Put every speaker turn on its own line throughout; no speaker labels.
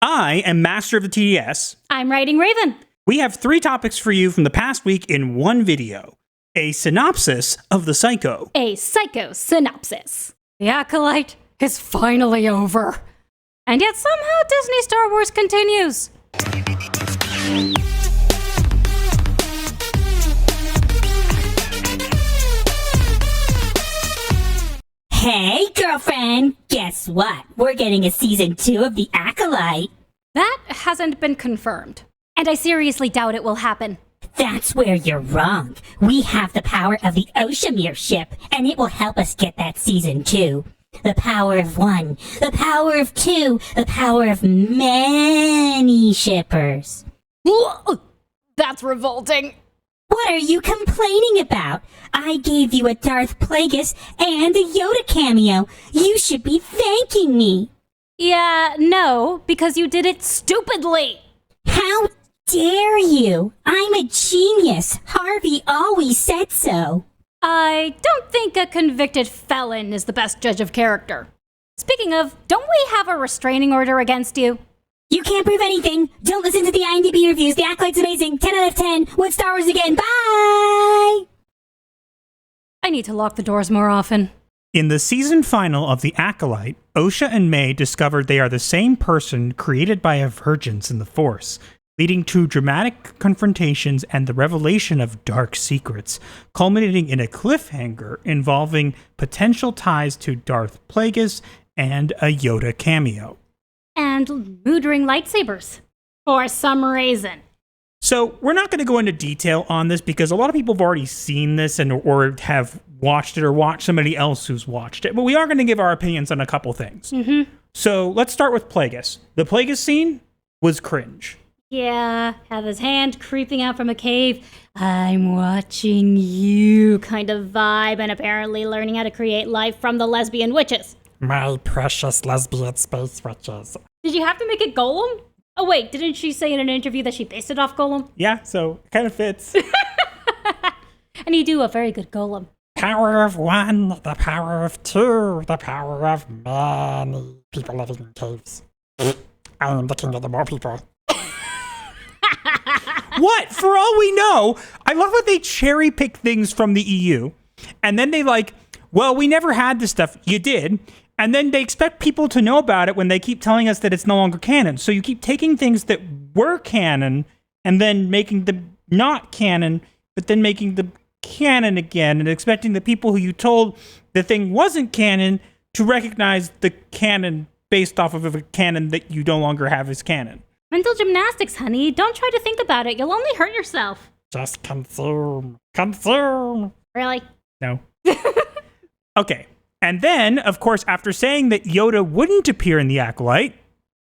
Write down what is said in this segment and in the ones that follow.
I am Master of the TDS.
I'm WritingRaven.
We have 3 topics for you from the past week in one video. A synopsis of the Psycho.
A Psycho-Synopsis. The Acolyte is finally over. And yet somehow Disney Star Wars continues.
Hey, girlfriend! Guess what? We're getting a season 2 of The Acolyte.
That hasn't been confirmed. And I seriously doubt it will happen.
That's where you're wrong. We have the power of the Oceamere ship, and it will help us get that season 2. The power of 1, the power of 2, the power of many shippers.
That's revolting.
What are you complaining about? I gave you a Darth Plagueis and a Yoda cameo. You should be thanking me.
Yeah, no, because you did it stupidly.
How dare you? I'm a genius. Harvey always said so.
I don't think a convicted felon is the best judge of character. Speaking of, don't we have a restraining order against you?
You can't prove anything. Don't listen to the IMDb reviews. The Acolyte's amazing. 10 out of 10. Would Star Wars again. Bye!
I need to lock the doors more often.
In the season final of The Acolyte, Osha and May discovered they are the same person created by a virgins in the Force, leading to dramatic confrontations and the revelation of dark secrets, culminating in a cliffhanger involving potential ties to Darth Plagueis and a Yoda cameo.
And mood-ring lightsabers. For some reason.
So we're not going to go into detail on this because a lot of people have already seen this or have watched it or watched somebody else who's watched it. But we are going to give our opinions on a couple things.
Mm-hmm.
So let's start with Plagueis. The Plagueis scene was cringe.
Yeah, have his hand creeping out from a cave. I'm watching you kind of vibe, and apparently learning how to create life from the lesbian witches.
My precious lesbian space witches.
Did you have to make it Golem? Oh wait, didn't she say in an interview that she based it off Golem?
Yeah, so it kind of fits.
And you do a very good Golem.
Power of 1, the power of 2, the power of many people living in caves. I am the king of the more people.
What? For all we know, I love how they cherry pick things from the EU. And then they well, we never had this stuff. You did. And then they expect people to know about it when they keep telling us that it's no longer canon. So you keep taking things that were canon and then making them not canon, but then making them canon again and expecting the people who you told the thing wasn't canon to recognize the canon based off of a canon that you no longer have as canon.
Mental gymnastics, honey. Don't try to think about it. You'll only hurt yourself.
Just consume. Consume.
Really?
No. Okay. And then, of course, after saying that Yoda wouldn't appear in The Acolyte,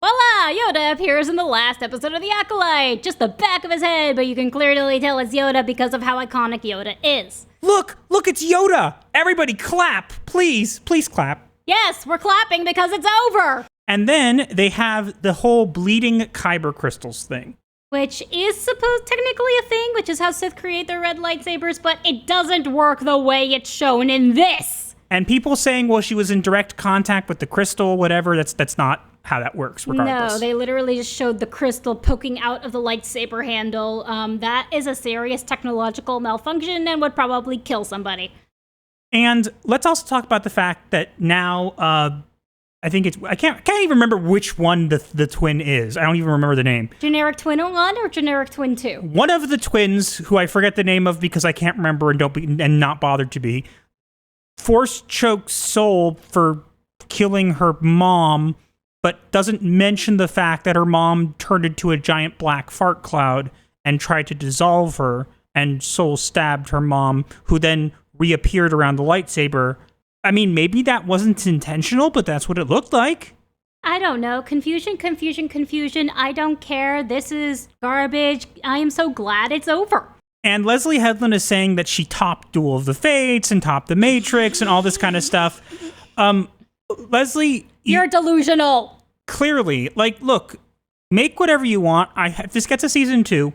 Voila! Yoda appears in the last episode of The Acolyte. Just the back of his head, but you can clearly tell it's Yoda because of how iconic Yoda is.
look, it's Yoda. Everybody clap. Please clap.
Yes, we're clapping because it's over.
And then they have the whole bleeding kyber crystals thing.
Which is supposed technically a thing, which is how Sith create their red lightsabers, but it doesn't work the way it's shown in this. And
people saying, well, she was in direct contact with the crystal, whatever. That's not how that works, regardless.
No, they literally just showed the crystal poking out of the lightsaber handle. That is a serious technological malfunction and would probably kill somebody. And let's also talk about the fact that now, I can't even remember which one the twin is. I don't even remember the name. Generic Twin 1 or Generic Twin 2? One of the twins, who I forget the name of because I can't remember and not bothered to be, force chokes Soul for killing her mom, but doesn't mention the fact that her mom turned into a giant black fart cloud and tried to dissolve her, and Soul stabbed her mom, who then reappeared around the lightsaber. I mean, maybe that wasn't intentional, but that's what it looked like. I don't know. Confusion. I don't care. This is garbage. I am so glad it's over. And Leslie Headland is saying that she topped Duel of the Fates and topped The Matrix and all this kind of stuff. Leslie... You're delusional. Clearly. Look, make whatever you want. If this gets a season 2,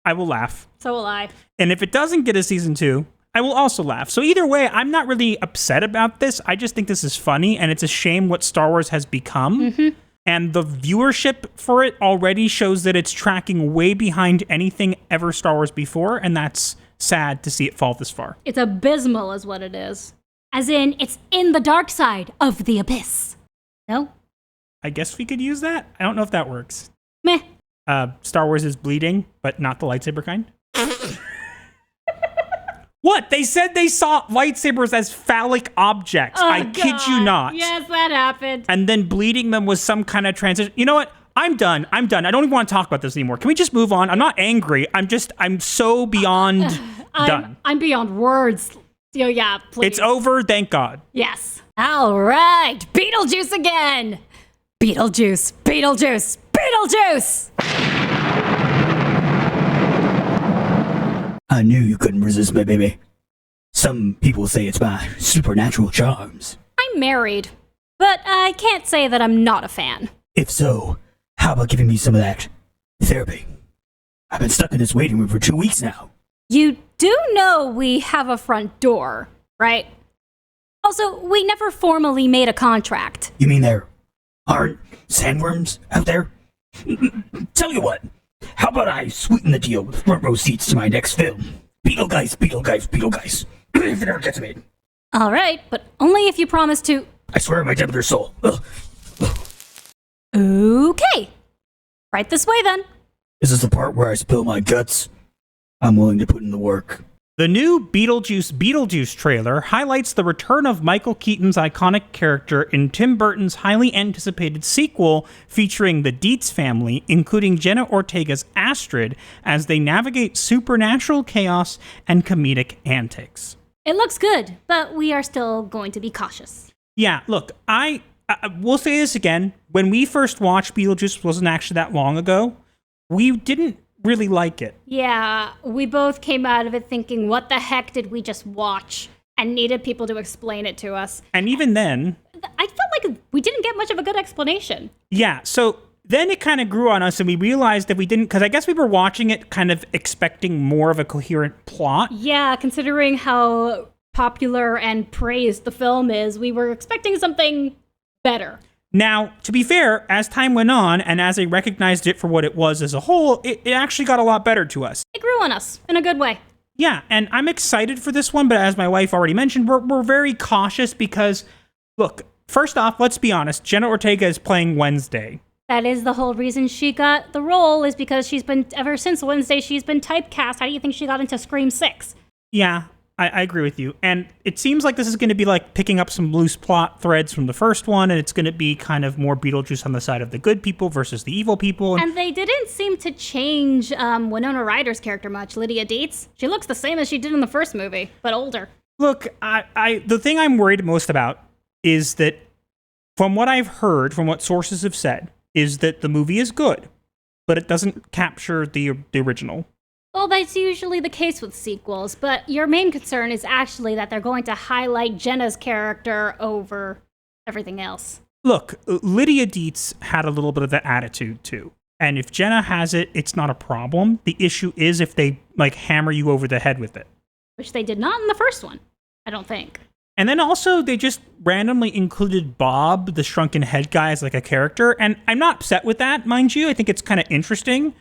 I will laugh.
So will I.
And if it doesn't get a season 2, I will also laugh. So either way, I'm not really upset about this. I just think this is funny, and it's a shame what Star Wars has become.
Mm-hmm.
And the viewership for it already shows that it's tracking way behind anything ever Star Wars before, and that's sad to see it fall this far.
It's abysmal is what it is. As in, it's in the dark side of the abyss. No?
I guess we could use that. I don't know if that works.
Meh.
Star Wars is bleeding, but not the lightsaber kind. What? They said they saw lightsabers as phallic objects.
Oh,
I kid you
God.
not.
Yes, that happened.
And then bleeding them was some kind of transition. You know what? I'm done. I don't even want to talk about this anymore. Can we just move on? I'm not angry. I'm so beyond done.
I'm beyond words. Oh, yeah, please.
It's over. Thank God.
Yes. All right. Beetlejuice again. Beetlejuice. Beetlejuice. Beetlejuice.
I knew you couldn't resist me, baby. Some people say it's my supernatural charms.
I'm married, but I can't say that I'm not a fan.
If so, how about giving me some of that therapy? I've been stuck in this waiting room for 2 weeks now.
You do know we have a front door, right? Also, we never formally made a contract.
You mean there aren't sandworms out there? Tell you what, how about I sweeten the deal with front row seats to my next film? Beetlejuice, Beetlejuice, Beetlejuice. If it ever gets made.
All right, but only if you promise to...
I swear on my dead mother's soul. Ugh.
Okay. Right this way, then.
Is this the part where I spill my guts? I'm willing to put in the work.
The new Beetlejuice trailer highlights the return of Michael Keaton's iconic character in Tim Burton's highly anticipated sequel featuring the Dietz family, including Jenna Ortega's Astrid, as they navigate supernatural chaos and comedic antics.
It looks good, but we are still going to be cautious.
Yeah, look, I will say this again. When we first watched Beetlejuice, wasn't actually that long ago, we didn't really like it.
Yeah, we both came out of it thinking, what the heck did we just watch? And needed people to explain it to us.
And even then...
I felt like we didn't get much of a good explanation.
Yeah, so then it kind of grew on us and we realized that we didn't... Because I guess we were watching it kind of expecting more of a coherent plot.
Yeah, considering how popular and praised the film is, we were expecting something better.
Now, to be fair, as time went on, and as I recognized it for what it was as a whole, it actually got a lot better to us.
It grew on us, in a good way.
Yeah, and I'm excited for this one, but as my wife already mentioned, we're very cautious because, look, first off, let's be honest, Jenna Ortega is playing Wednesday.
That is the whole reason she got the role, is because ever since Wednesday, she's been typecast. How do you think she got into Scream 6?
Yeah, I agree with you. And it seems like this is going to be like picking up some loose plot threads from the first one, and it's going to be kind of more Beetlejuice on the side of the good people versus the evil people.
And they didn't seem to change Winona Ryder's character much, Lydia Dietz. She looks the same as she did in the first movie, but older.
Look, the thing I'm worried most about is that from what I've heard, from what sources have said, is that the movie is good, but it doesn't capture the original.
Well, that's usually the case with sequels, but your main concern is actually that they're going to highlight Jenna's character over everything else.
Look, Lydia Dietz had a little bit of that attitude too. And if Jenna has it, it's not a problem. The issue is if they hammer you over the head with it.
Which they did not in the first one, I don't think.
And then also they just randomly included Bob, the shrunken head guy, as a character. And I'm not upset with that, mind you. I think it's kind of interesting.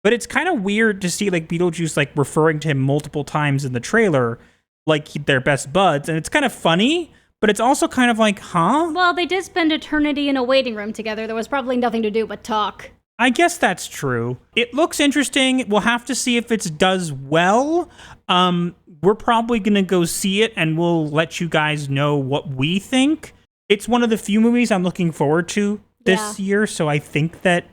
But it's kind of weird to see Beetlejuice referring to him multiple times in the trailer like they're best buds. And it's kind of funny, but it's also kind of huh?
Well, they did spend eternity in a waiting room together. There was probably nothing to do but talk.
I guess that's true. It looks interesting. We'll have to see if it does well. We're probably going to go see it and we'll let you guys know what we think. It's one of the few movies I'm looking forward to this year. So I think that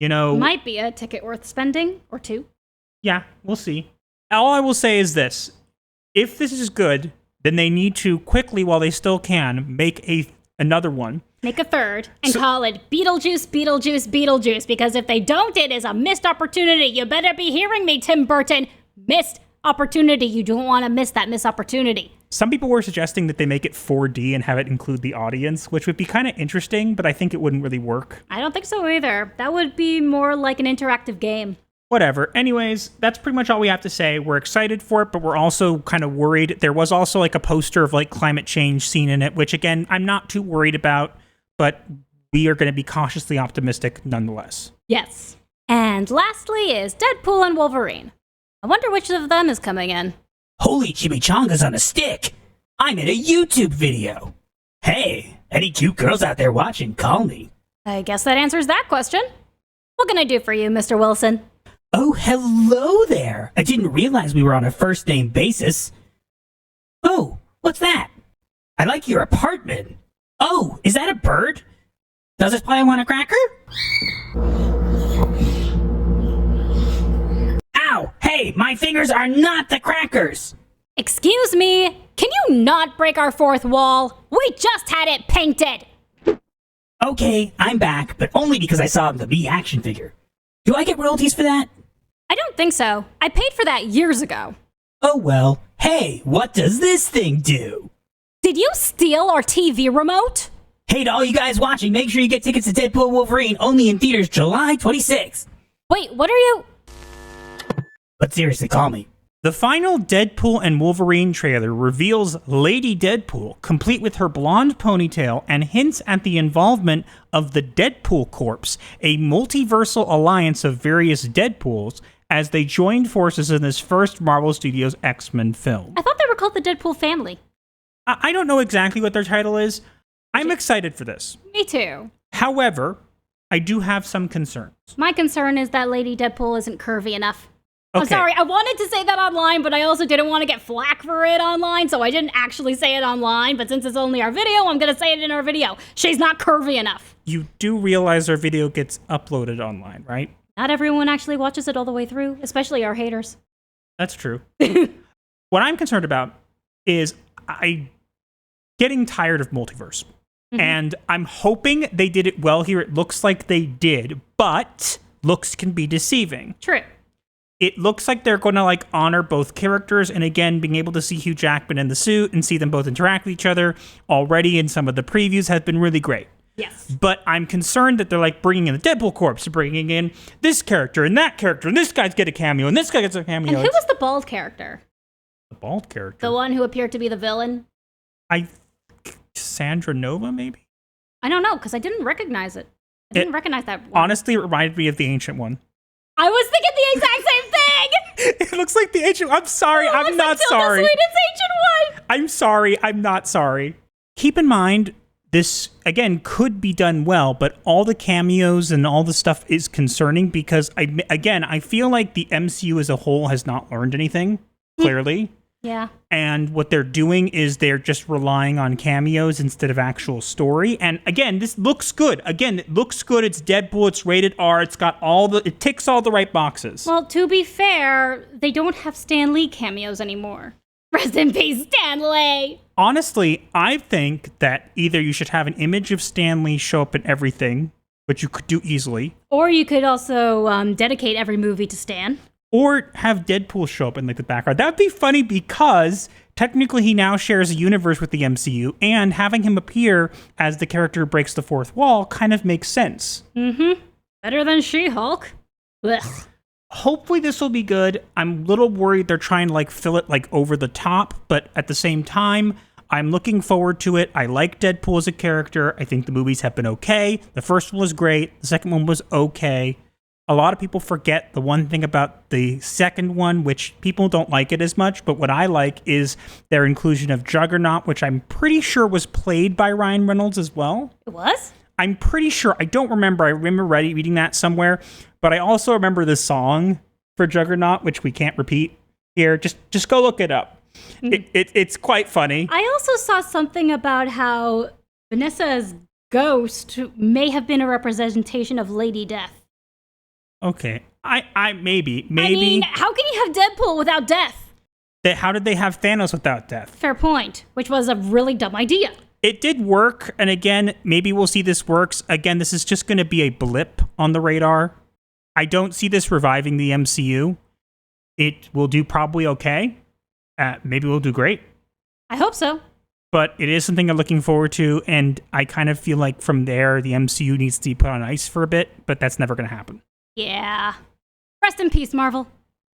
might be a ticket worth spending, or two.
Yeah, we'll see. All I will say is this. If this is good, then they need to quickly, while they still can, make another one.
Make a third and call it Beetlejuice, Beetlejuice, Beetlejuice, because if they don't, it is a missed opportunity. You better be hearing me, Tim Burton. Missed opportunity. You don't want to miss that missed opportunity.
Some people were suggesting that they make it 4D and have it include the audience, which would be kind of interesting, but I think it wouldn't really work.
I don't think so either. That would be more like an interactive game.
Whatever. Anyways, that's pretty much all we have to say. We're excited for it, but we're also kind of worried. There was also like a poster of like climate change scene in it, which again, I'm not too worried about, but we are going to be cautiously optimistic nonetheless.
Yes. And lastly is Deadpool and Wolverine. I wonder which of them is coming in.
Holy chimichangas on a stick! I'm in a YouTube video! Hey, any cute girls out there watching, call me.
I guess that answers that question. What can I do for you, Mr. Wilson?
Oh, hello there! I didn't realize we were on a first-name basis. Oh, what's that? I like your apartment. Oh, is that a bird? Does it play on a cracker? Ow! Hey, my fingers are not the crackers!
Excuse me, can you not break our fourth wall? We just had it painted!
Okay, I'm back, but only because I saw the Me action figure. Do I get royalties for that?
I don't think so. I paid for that years ago.
Oh well. Hey, what does this thing do?
Did you steal our TV remote?
Hey to all you guys watching, make sure you get tickets to Deadpool Wolverine, only in theaters July 26th.
Wait, what are you...
But seriously, call me.
The final Deadpool and Wolverine trailer reveals Lady Deadpool, complete with her blonde ponytail, and hints at the involvement of the Deadpool Corps, a multiversal alliance of various Deadpools, as they joined forces in this first Marvel Studios X-Men film.
I thought they were called the Deadpool family.
I don't know exactly what their title is. I'm excited for this.
Me too.
However, I do have some concerns.
My concern is that Lady Deadpool isn't curvy enough. I'm
Okay.
sorry, I wanted to say that online, but I also didn't want to get flack for it online, so I didn't actually say it online. But since it's only our video, I'm going to say it in our video. She's not curvy enough.
You do realize our video gets uploaded online, right?
Not everyone actually watches it all the way through, especially our haters.
That's true. What I'm concerned about is I getting tired of multiverse. And I'm hoping they did it well here. It looks like they did, but looks can be deceiving.
True.
It looks like they're going to like honor both characters, and again, being able to see Hugh Jackman in the suit and see them both interact with each other already in some of the previews has been really great.
Yes.
But I'm concerned that they're like bringing in the Deadpool Corps, bringing in this character and that character, and this guy's get a cameo, and this guy gets a cameo.
And who was the bald character?
The bald character?
The one who appeared to be the villain?
Sandra Nova, maybe?
I don't know, because I didn't recognize it. I didn't recognize that one.
Honestly, it reminded me of the Ancient One.
I was thinking the exact same thing!
It looks like the Ancient. I'm sorry.
It
I'm
looks
not
like Tilda
sorry.
Swinton's Ancient One!
I'm sorry. I'm not sorry. Keep in mind, this, again, could be done well, but all the cameos and all the stuff is concerning because, I feel like the MCU as a whole has not learned anything, clearly.
Yeah.
And what they're doing is they're just relying on cameos instead of actual story. And again, this looks good. Again, it looks good. It's Deadpool. It's rated R. It ticks all the right boxes.
Well, to be fair, they don't have Stan Lee cameos anymore. Rest in peace, Stan Lee!
Honestly, I think that either you should have an image of Stan Lee show up in everything, which you could do easily.
Or you could also dedicate every movie to Stan.
Or have Deadpool show up in like the background. That would be funny because technically he now shares a universe with the MCU, and having him appear as the character who breaks the fourth wall kind of makes sense.
Mm-hmm. Better than She-Hulk. Ugh.
Hopefully this will be good. I'm a little worried they're trying to like fill it like over the top, but at the same time, I'm looking forward to it. I like Deadpool as a character. I think the movies have been okay. The first one was great. The second one was okay. A lot of people forget the one thing about the second one, which people don't like it as much, but what I like is their inclusion of Juggernaut, which I'm pretty sure was played by Ryan Reynolds as well.
It was?
I'm pretty sure. I don't remember. I remember reading that somewhere, but I also remember the song for Juggernaut, which we can't repeat here. Just go look it up. It's quite funny.
I also saw something about how Vanessa's ghost may have been a representation of Lady Death.
Okay. I maybe.
I mean, how can you have Deadpool without death?
How did they have Thanos without death?
Fair point, which was a really dumb idea.
It did work, and again, maybe we'll see this works. Again, this is just going to be a blip on the radar. I don't see this reviving the MCU. It will do probably okay. Maybe we'll do great.
I hope so.
But it is something I'm looking forward to, and I kind of feel like from there, the MCU needs to be put on ice for a bit, but that's never going to happen.
Yeah. Rest in peace, Marvel.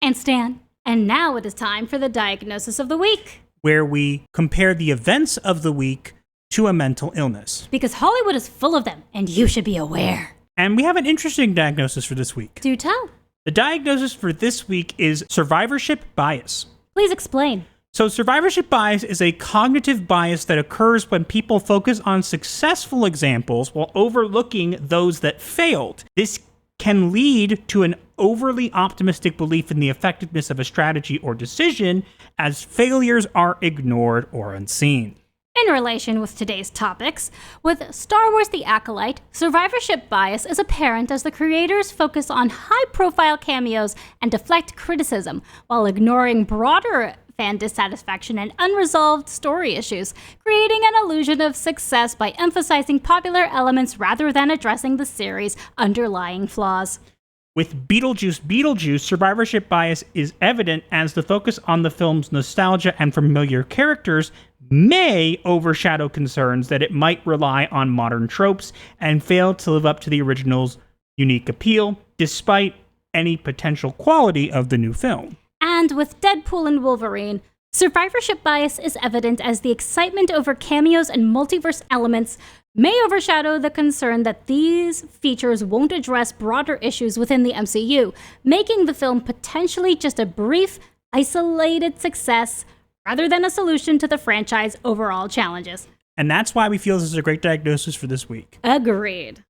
And Stan. And now it is time for the diagnosis of the week.
where we compare the events of the week to a mental illness.
Because Hollywood is full of them, and you should be aware.
And we have an interesting diagnosis for this week.
Do tell.
The diagnosis for this week is survivorship bias.
Please explain.
So survivorship bias is a cognitive bias that occurs when people focus on successful examples while overlooking those that failed. This can lead to an overly optimistic belief in the effectiveness of a strategy or decision, as failures are ignored or unseen.
In relation with today's topics, with Star Wars The Acolyte, survivorship bias is apparent as the creators focus on high-profile cameos and deflect criticism, while ignoring broader fan dissatisfaction and unresolved story issues, creating an illusion of success by emphasizing popular elements rather than addressing the series' underlying flaws.
With Beetlejuice, survivorship bias is evident as the focus on the film's nostalgia and familiar characters may overshadow concerns that it might rely on modern tropes and fail to live up to the original's unique appeal, despite any potential quality of the new film.
And with Deadpool and Wolverine, survivorship bias is evident as the excitement over cameos and multiverse elements may overshadow the concern that these features won't address broader issues within the MCU, making the film potentially just a brief, isolated success rather than a solution to the franchise's overall challenges.
And that's why we feel this is a great diagnosis for this week.
Agreed.